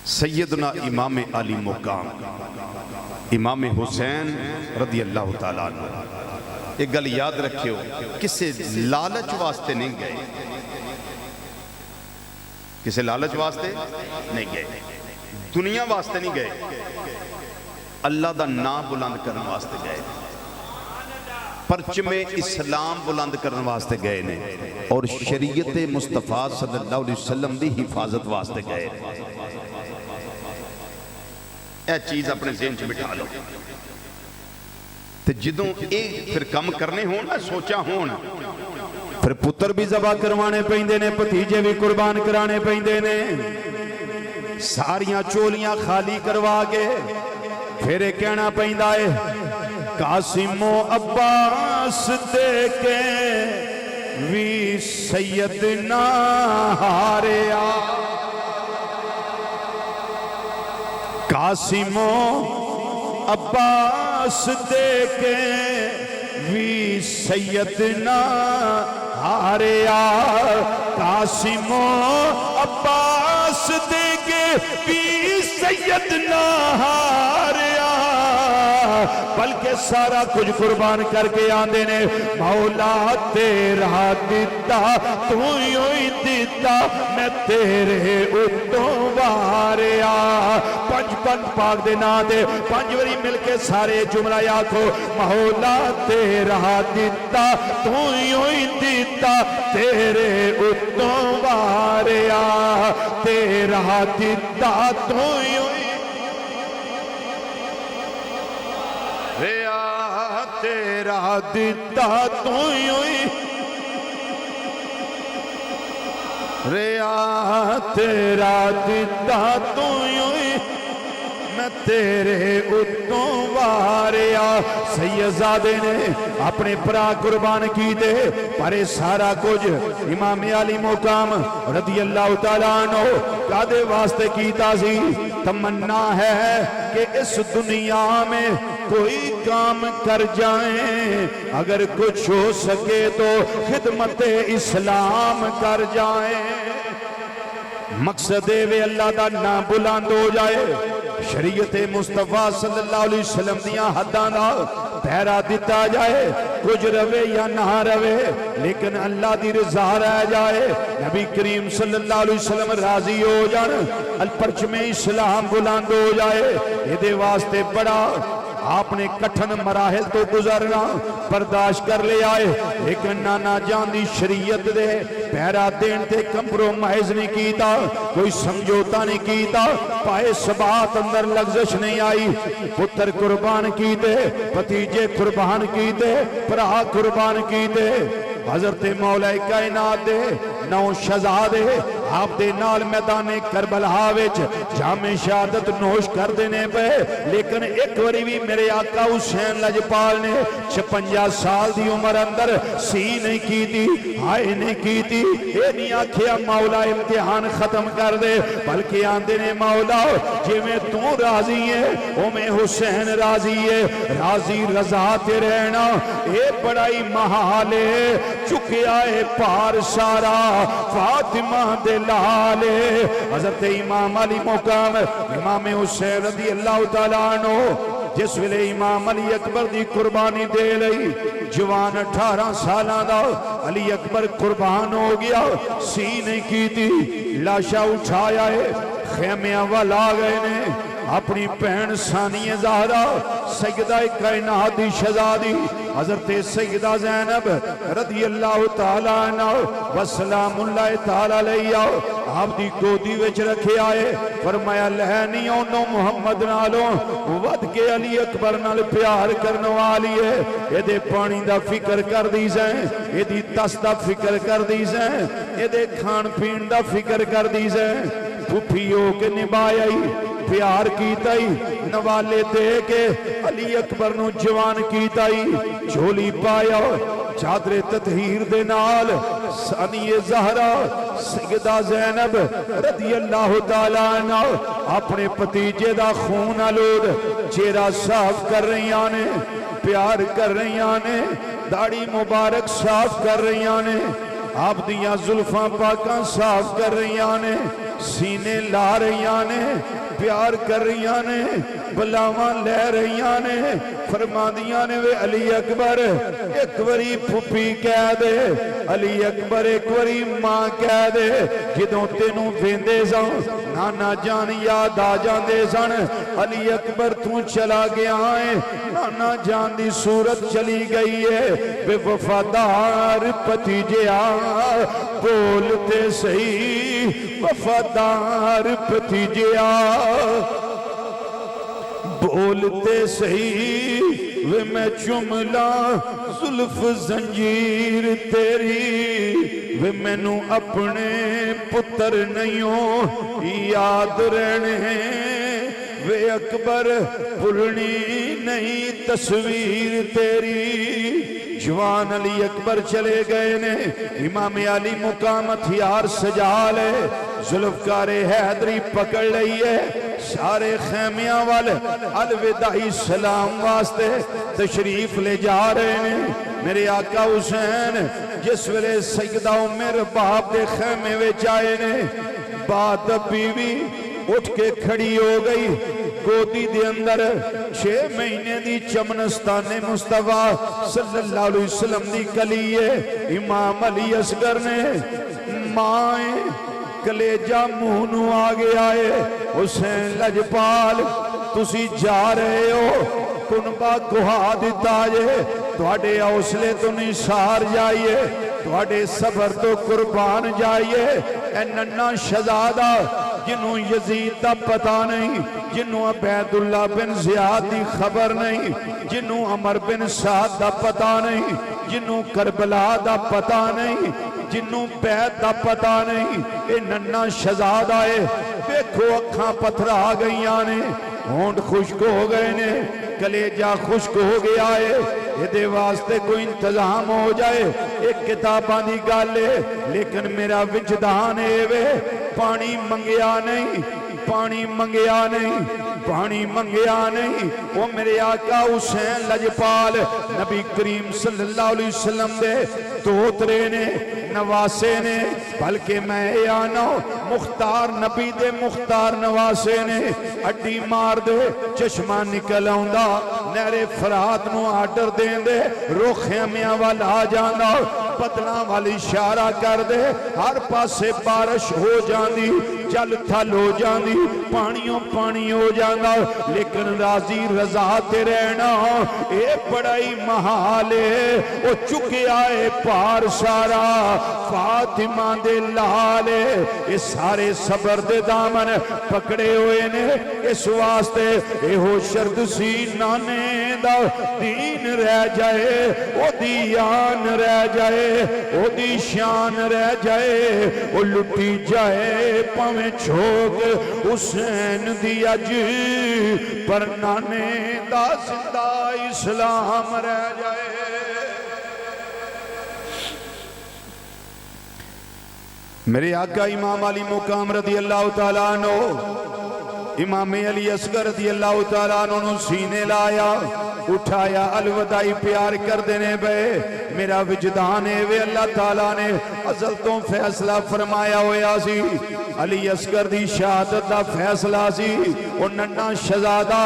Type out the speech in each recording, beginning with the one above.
سیدنا امام علی مقام امام حسین رضی اللہ تعالیٰ عنہ ایک گل یاد رکھے ہو، کسے لالچ واسطے نہیں گئے، کسے لالچ واسطے نہیں گئے، دنیا واسطے نہیں گئے، اللہ دا نام بلند کرنے واسطے گئے، پرچم اسلام بلند کرنے واسطے گئے نے، اور شریعت مصطفیٰ صلی اللہ علیہ وسلم دی حفاظت واسطے گئے نے۔ اے چیز اپنے ذہن چ بٹھا لو، تے جدوں ایک پھر کم کرنے ہون نا سوچا ہون، پھر پتر بھی ذبح کروانے پہندے نے، بھتیجے بھی قربان کرانے پہندے نے، ساریاں چولیاں خالی کروا کے پھر ایک کہنا پہندا ہے قاسم و عباس دے کے وی سیدنا ہاریا، قاسم و عباس دے کے وی سیدنا ہاریا، قاسم و عباس دے کے وی سیدنا ہاریا، بلکہ سارا کچھ قربان کر کے آندے نے مولا تیرا دیتا تو یوں ہی دیتا میں تیرے اتوں واریا۔ پنج پاک دے نا دے پنج وری مل کے سارے جملہ آکھو مولا تیرا دیتا تو یوں ہی دیتا تیرے اتوں واریا، تیرا دیتا تو یوں ہی تیرا دیتا تو یوں ہی ریا، تیرا دیتا تو یوں ہی میں تیرے اتوں واریا۔ سیدزادے نے اپنے پرا قربان کی دے پر سارا کچھ امام علی مقام رضی اللہ تعالیٰ عنہ کادے واسطے کیتا سی؟ تمنا ہے کہ اس دنیا میں کوئی کام کر جائیں، اگر کچھ ہو سکے تو خدمت اسلام کر جائیں، مقصد وے اللہ دا نام بلند ہو جائے، شریعت مصطفیٰ صلی اللہ علیہ وسلم دیاں حداں دا پہرا دیتا جائے، کچھ روے یا نہ روے لیکن اللہ دی رضا رہ جائے، نبی کریم صلی اللہ علیہ وسلم راضی ہو جان، الپرچم اسلام بلند ہو جائے۔ یہ دے واسطے بڑا آپ نے کٹھن مراحل تو گزرنا برداشت کر لے آئے، لیکن نانا جان دی شریعت دے پہرا دین تے کمپرومائز نہیں کیتا، کوئی سمجھوتا نہیں کیتا، پائے سبات اندر لغزش نہیں آئی، پتر قربان کیتے، بھتیجے قربان کیتے، پرا قربان کیتے، حضرت مولا کائنات دے نو شہزادے آپ دے نال میدان کربلا وچ جام شہادت نوش کر دینے پہ، لیکن ایک وری بھی میرے آقا حسین لجپال نے 56 سال دی عمر اندر سی نہیں کی تھی، ہائے نہیں کی تھی، اے نہیں آکھیا مولا امتحان ختم کر دے، بلکہ آندے نے مولا جی میں تو راضی ہے او میں حسین راضی ہے، راضی رضا تے رہنا اے بڑائی محالے، چکے آئے پار سارا فاطمہ دے لالے۔ حضرت امام علی مقام امام حسین رضی اللہ تعالیٰ عنہ جس ویلے امام علی اکبر دی قربانی دے لئی، جوان 18 سالاں دا علی اکبر قربان ہو گیا، سی نہیں کی تھی، لاشا اٹھایا ہے، خیمیاں والا گئے نے، اپنی بہن ثانی زہرا سیدہ کائنات دی شہزادی حضرت سیدہ زینب رضی اللہ تعالیٰ عنہ وسلام اللہ تعالیٰ علیہ آپ دی گودی وچ رکھے آئے، فرمایا لہنی اونوں محمد نالوں ود کے علی اکبر نال پیار کرنے والی ہے، یہ دے پانی دا فکر کر دیزیں، یہ دی تس دا فکر کر دیزیں، یہ دے کھان پین دا فکر کر دیزیں، پھپھیوں کے نبھائی پیار کیتائی، نوالے دے کے علی اکبر نو جوان کیتائی، جھولی پایا چادر تطہیر دے نال، ثانی زہرا سیدہ زینب رضی اللہ تعالیٰ عنہ اپنے پتیجے دا خون آلود چہرہ صاف کر رہی آنے، پیار کر رہی آنے، داڑھی مبارک صاف کر رہی آنے، آپ دیاں زلفاں پاکاں صاف کر رہیاں نے سینے لا رہیاں نے پیار کر رہیاں نے بلاواں لے رہیاں نے فرما دیاں نے وے علی اکبر ایک وری پھپھی کہہ دے علی اکبر ایک وری ماں کہہ دے جدوں تینوں ویندے سن نانا جان یاد آ جاندے سن علی اکبر تو چلا گیا ہے نانا جان دی صورت چلی گئی ہے بے وفادار بھتیجیا بولتے صحیح وفادار بھتیجیا بولتے صحیح وے میں چملا زلف زنجیر تیری وے میں نو اپنے پتر نہیں یاد رہنے وے اکبر بھولنی نہیں تصویر تیری جوان علی اکبر چلے گئے نے امام علی مقام ہتھیار سجا لے ذوالفقار حیدری پکڑ لئی ہے سارے خیمیاں والے الوداعی سلام واسطے تشریف لے جا رہے ہیں میرے آقا حسین جس ویلے سیدہ عمر باپ دے خیمے وچ آئے نے بات بیوی اٹھ کے کھڑی ہو گئی گودی دے اندر 6 مہینے دی چمنستان مصطفیٰ صلی اللہ علیہ وسلم دی کلی ہے امام علی اصغر نے مائیں کلیجہ مہنو آگے آئے حسین لجپال تسی جا رہے ہو کنبہ گہا دیتا جے تواڈے حوصلے تو نثار جائیے تواڈے صبر تو قربان جائیے اے ننھا شہزادہ جنہوں یزید دا پتہ نہیں جنہوں عبید اللہ بن زیاد دی خبر نہیں جنہوں عمر بن سعد دا پتہ نہیں جنہوں کربلا دا پتہ نہیں جنہوں بیت دا پتہ نہیں اے ننھا شہزادہ ہے دیکھو اکھاں پتھر آ گئیاں نے ہونٹ خشک ہو گئے نے کلیجہ خشک ہو گیا ہے یہ دے واسطے کوئی انتظام ہو جائے ایک کتاباں دی گالے لیکن میرا وجدان ہے وے پانی منگیا نہیں پانی منگیا نہیں پانی منگیا نہیں وہ میرے آقا حسین لجپال نبی کریم صلی اللہ علیہ وسلم دے دوترے نے نواسے نے بلکہ میں آنا مختار نبی دے مختار نواسے نے اڈی مار دے چشمہ نکل آؤندا نہر فرات نو آڈر دیں دے روخیمیاں والا جانا بدلاں والی اشارہ کر دے ہر پاسے بارش ہو جاندی جل تھل ہو جاندی پانیوں پانی ہو جانا لیکن راضی رضا تے رہنا اے بڑائی محالے او چکے آئے پار سارا فاطمہ دے لالے اے سارے صبر دے دامن پکڑے ہوئے نے اس واسطے اے ہو شرد سی نانے دا دین رہ جائے او دیان رہ جائے او دی شان رہ جائے او لٹی جائے پاویں چھوک حسین دی اج پر نانے دا زندہ اسلام رہ جائے میرے آقا امام علی مقام رضی اللہ تعالیٰ عنہ امام علی اصغر رضی اللہ تعالیٰ عنہ سینے لایا اٹھایا الوداعی پیار کر دینے بے میرا وجدان ہے وے اللہ تعالیٰ نے ازل تو فیصلہ فرمایا ہویا سی علی اصغر دی شہادت دا فیصلہ سی اور ننھا شہزادہ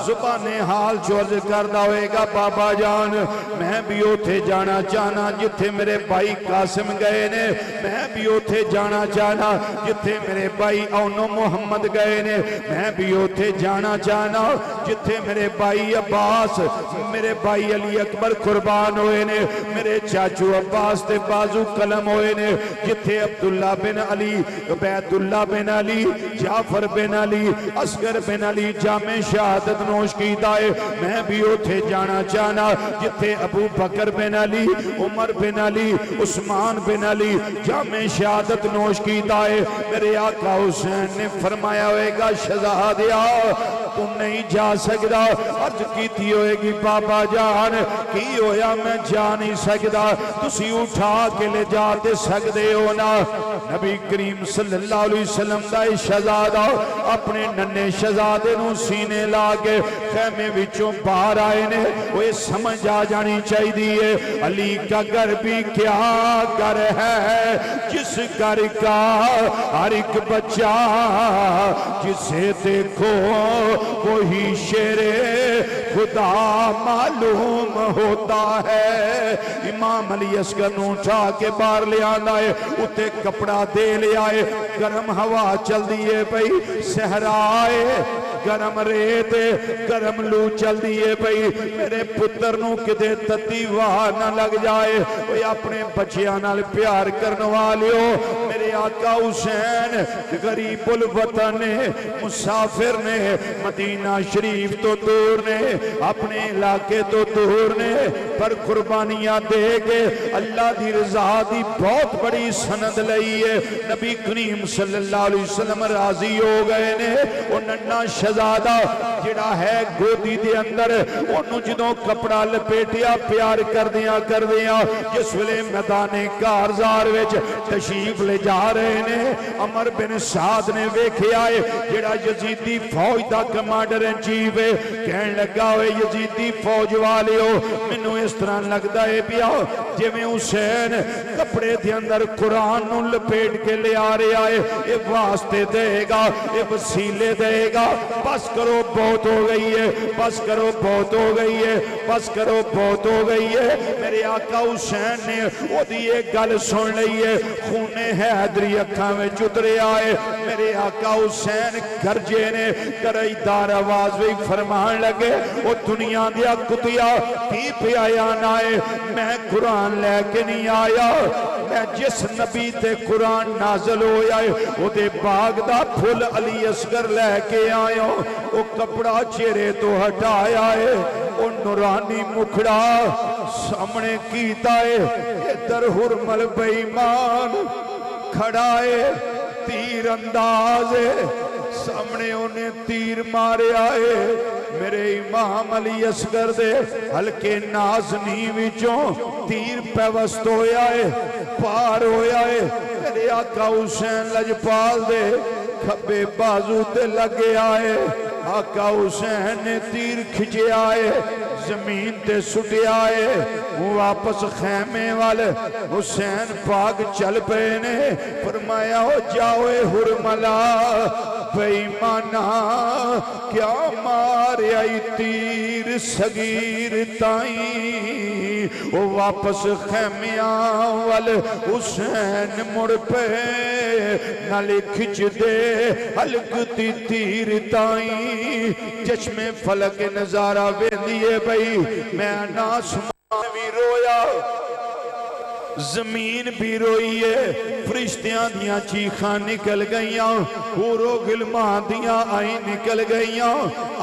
زبان حال چورج کردہ ہوئے گا بابا جان میں بھی اوتھے جانا چاہنا جتھے میرے بھائی قاسم گئے نے میں بھی اوتھے جانا چاہنا جتھے میرے بھائی اونو محمد گئے نے میں بھی اوتھے جانا چاہنا جتھے میرے بھائی عباس میرے بھائی علی اکبر قربان ہوئے نے میرے چاچو عباس تے بازو قلم ہوئے نے جتھے عبداللہ بن علی عبید اللہ بن علی جعفر بن علی اصغر بن علی جامع شہادت نوش کی دائے میں بھی اوتھے جانا چاہنا جتھے ابو بکر بن علی عمر بن علی عثمان بن علی جامع شہادت نوش کی دائے میرے آقا حسین نے فرمایا ہوئے گا شہزادیا تو نہیں جا سکدا. عرض کیتی ہوئے گی بابا جان کی ہویا میں جا نہیں سکدا, تسی اٹھا کے لے جاتے سکدے ہو نا. نبی کریم صلی اللہ علیہ وسلم دا شہزادہ اپنے ننے شہزادے نو سینے لا کے خیمے وچوں باہر آئے نے. وہ سمجھ آ جانی چاہیے علی کا گھر بھی کیا گھر ہے, جس گھر کا ہر ایک بچہ جسے دیکھو وہی شیر خدا معلوم ہوتا ہے. امام علی اصغر نو اٹھا کے باہر لے آنا ہے, اتے کپڑا دے لے آئے. گرم ہوا چل دیئے پئی, صحرائے گرم ریت گرم لو چل دیئے پئی. میرے پتر نو کدے تتی واہ نہ لگ جائے, وہ اپنے بچیاں نال پیار کرنوا لیو. میرے آقا حسین غریب الوطن نے, مسافر نے, مدینہ شریف تو دور نے, اپنے علاقے تو دور نے, پر قربانیاں دے کے اللہ دی رضا دی بہت بڑی سند لئی ہے. نبی کریم صلی اللہ علیہ وسلم راضی ہو گئے نے. وہ ننا شہزادہ جڑا ہے گودی دے اندر, انہوں جدوں کپڑا لپیٹیا پیار کر دیا جس ویلے میدان کارزار وچ تشریف لے جا رہے نے. عمر بن سعد نے ویکھیا ہے جڑا یزیدی فوج دا کمانڈر ان چیف ہے, کہن لگا ہوئے یزیدی فوج والیو مینوں اس طرح لگدا ہے پیا جویں حسین کپڑے دے اندر قرآن نو لپیٹ کے لے آ رہا ہے. یہ واسطے دے گا, یہ وسیلے دے گا. بس کرو بہت ہو گئی ہے, بس کرو بہت ہو گئی ہے, بس کرو بہت ہو گئی ہے. میرے آقا حسین نے وہ دی ایک گل سن لئی ہے, خون حیدری اکھاں میں اترے آئے. میرے آقا حسین گرجے نے کرائی دار آواز بھی فرمان لگے, وہ دنیا دیا کتیا کی پہ آیا نائے, میں قرآن لے کے نہیں آیا, میں جس نبی تے قرآن نازل ہویا ہے وہ دے باغ دا پھل علی اصغر لے کے آیا. وہ کپڑا چہرے تو ہٹایا ہے, وہ نورانی مکھڑا سامنے کیتا ہے. ادھر حرمل بے ایمان کھڑا ہے, تیر انداز ہے, سامنے انہیں تیر مارے آئے. میرے امام علی اصغر دے ہلکے نازنی وچوں تیر پیوست ہویا ہے, پار ہویا ہے. میرے آقا حسین لجپال دے کھبے بازو تے لگے آئے. آقا حسین نے تیر کھچے آئے, زمین تے سٹے آئے. واپس خیمے والے حسین پاک چل پے نے, فرمایا ہو جاؤے حرملا بے ایمانہ کیا مارے آئی تیر صغیر تائیں. وہ واپس خیمیاں والے حسین مڑ پہ نالے کھچ دے ہلکتی تیر تائیں. چشم فلک نظارہ بیندیے بھئی, میں ناسمان بھی رویا, زمین بھی روئی ہے. فرشتیاں دیاں چیخاں نکل گئیاں, حورو غلمان دیاں آئیں نکل گئیاں.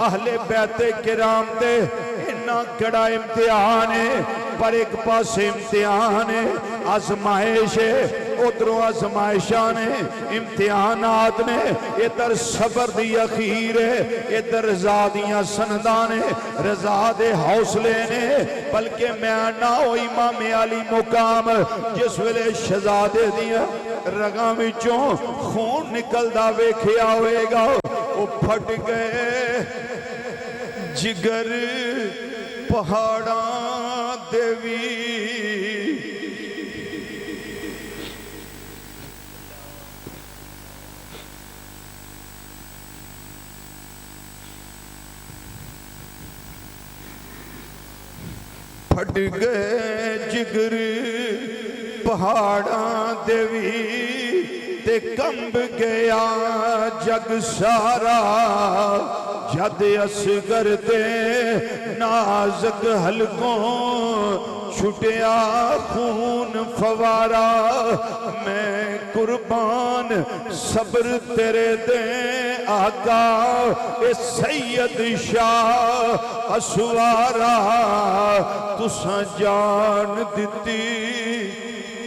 اہل بیت کرام دے اتنا کڑا امتحان ہے, پر ایک پاس امتحان ہے, آزمائش ہے, ادھروں آزمائشان ہے, امتحانات نے. ادھر صبر دی اخیر ہے, ادھر رضا دیاں سندان ہے, رضا دے حوصلے نے. بلکہ میں نہ ہو امام علی مقام جس ویلے شہزادے دیاں رگاں وچوں خون نکلدا ویکھیا ہوئے گا, وہ پھٹ گئے جگر پہاڑاں دیوی. پھٹ گئے جگر پہاڑاں دیوی, تے کمب گیا جگ سارا. جد اصغر دے نازک حلقوں چھٹیا خون فوارا. میں قربان صبر تیرے دیں آقا, اے سید شاہ اسوارا. تساں جان دتی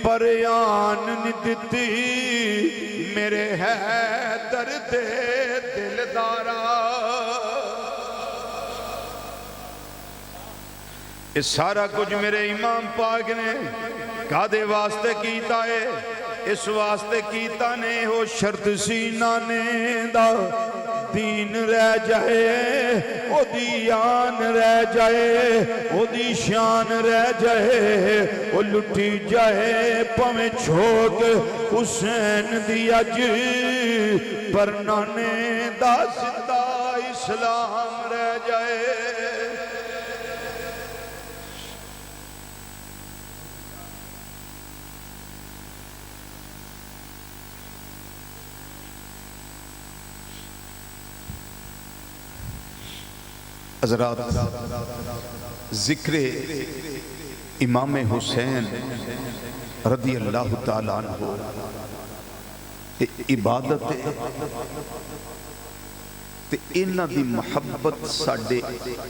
پریان ندتی, میرے حیدر دے دلدارا. یہ سارا کچھ میرے امام پاک نے کادے واسطے کیتا ہے؟ اس واسطے کیتا نے ہو شرط سی نانے دا دین رہ جائے، او دی آن رہ جائے، او دی شان رہ جائے، او لٹی جائے پمیں چھوک حسین دی اج، پر نانے دا زندہ اسلام رہ جائے۔ حضرات، ذکر امام حسین رضی اللہ تعالیٰ عنہ عبادت ہے تے انہ دی محبت ساڑے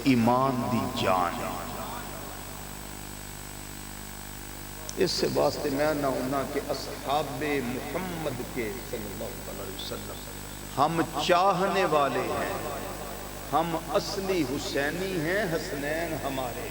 ایمان دی جان ہے۔ اس سے واسطے میں نہ ہونا کہ اصحاب محمد کے صلی اللہ علیہ وسلم ہم چاہنے والے ہیں، ہم اصلی حسینی ہیں، حسنین ہمارے۔